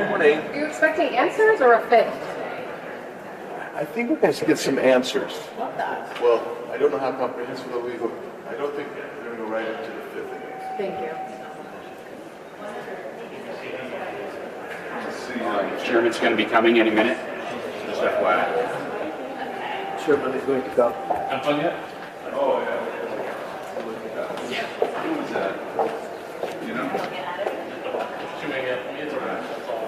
Morning. Are you expecting answers or a fit? I think we're going to get some answers. Love that. Well, I don't know how comprehensive they'll be, but I don't think they're going to go right into the fifth inning. Thank you. Chairman's going to be coming any minute. Just FYI. Chairman is going to come. Not done yet? Oh, yeah. Who was that? You know? It's all right. That's all.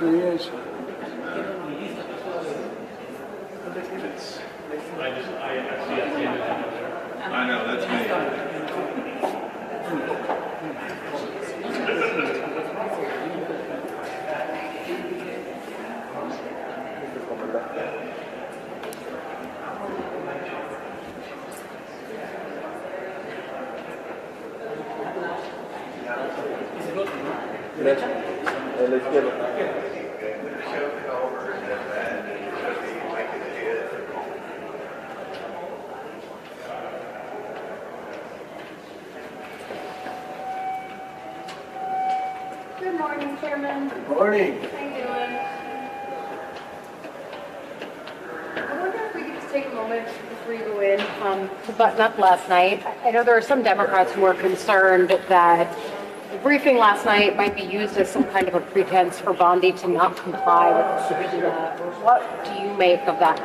There he is. I see at the end of that. I know, that's me. Let's get it. Good morning, Chairman. Good morning. How you doing? I wonder if we could just take a moment before you go in to button up last night. I know there are some Democrats who are concerned that the briefing last night might be used as some kind of a pretense for Bondi to not comply with the subpoena. What do you make of that?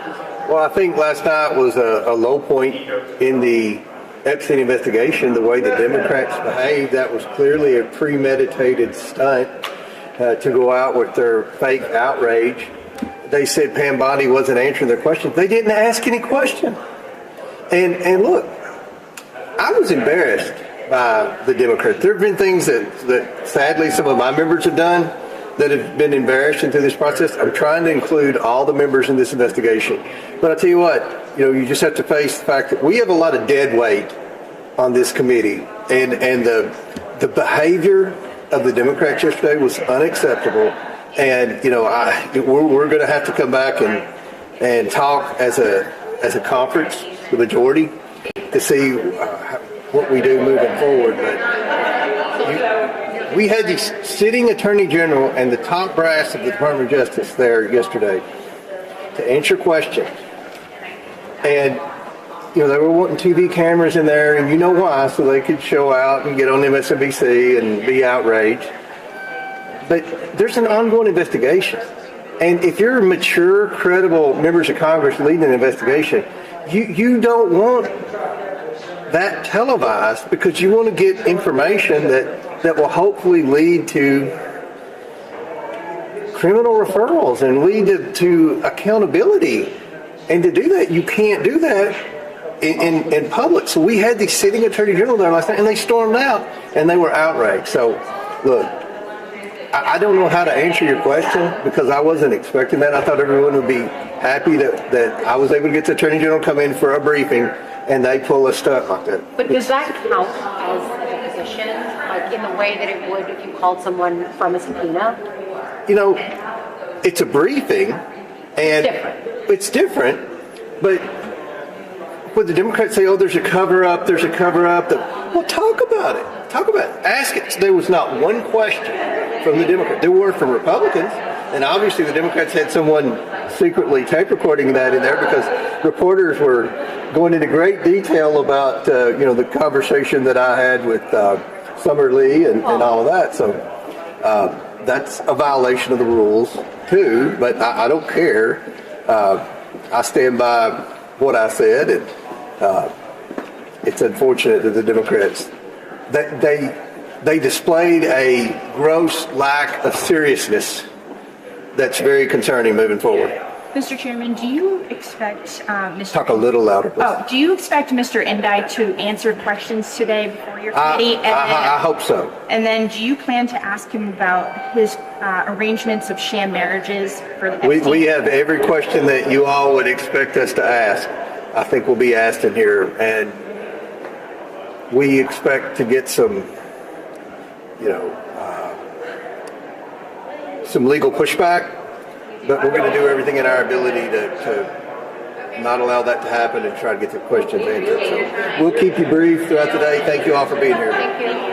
Well, I think last night was a low point in the Epstein investigation, the way the Democrats behaved. That was clearly a premeditated stunt to go out with their fake outrage. They said Pam Bondi wasn't answering their questions. They didn't ask any question. And look, I was embarrassed by the Democrats. There have been things that sadly some of my members have done that have been embarrassing through this process. I'm trying to include all the members in this investigation. But I'll tell you what, you just have to face the fact that we have a lot of dead weight on this committee. And the behavior of the Democrats yesterday was unacceptable. And, we're going to have to come back and talk as a conference, the majority, to see what we do moving forward. But we had the sitting attorney general and the top brass of the Department of Justice there yesterday to answer questions. And, they were wanting TV cameras in there, and you know why, so they could show out and get on MSNBC and be outraged. But there's an ongoing investigation. And if you're mature, credible members of Congress leading an investigation, you don't want that televised because you want to get information that will hopefully lead to criminal referrals and lead to accountability. And to do that, you can't do that in public. So we had the sitting attorney general there last night, and they stormed out, and they were outraged. So, look, I don't know how to answer your question because I wasn't expecting that. I thought everyone would be happy that I was able to get the attorney general come in for a briefing, and they pull a stunt like that. But does that count as a deposition, like in the way that it would if you called someone from a subpoena? It's a briefing, and it's different, but when the Democrats say, there's a cover-up, well, talk about it. Ask it. There was not one question from the Democrats. There were from Republicans, and obviously the Democrats had someone secretly tape recording that in there because reporters were going into great detail about, the conversation that I had with Summer Lee and all of that. So that's a violation of the rules, too, but I don't care. I stand by what I said, and it's unfortunate that the Democrats, they displayed a gross lack of seriousness that's very concerning moving forward. Mr. Chairman, do you expect Mr. Talk a little louder, please. Do you expect Mr. Indi to answer questions today before your committee? I hope so. And then do you plan to ask him about his arrangements of sham marriages for the Epstein? We have every question that you all would expect us to ask. I think will be asked in here, and we expect to get some legal pushback, but we're going to do everything in our ability to not allow that to happen and try to get the questions answered. So we'll keep you brief throughout the day. Thank you all for being here. Thank you.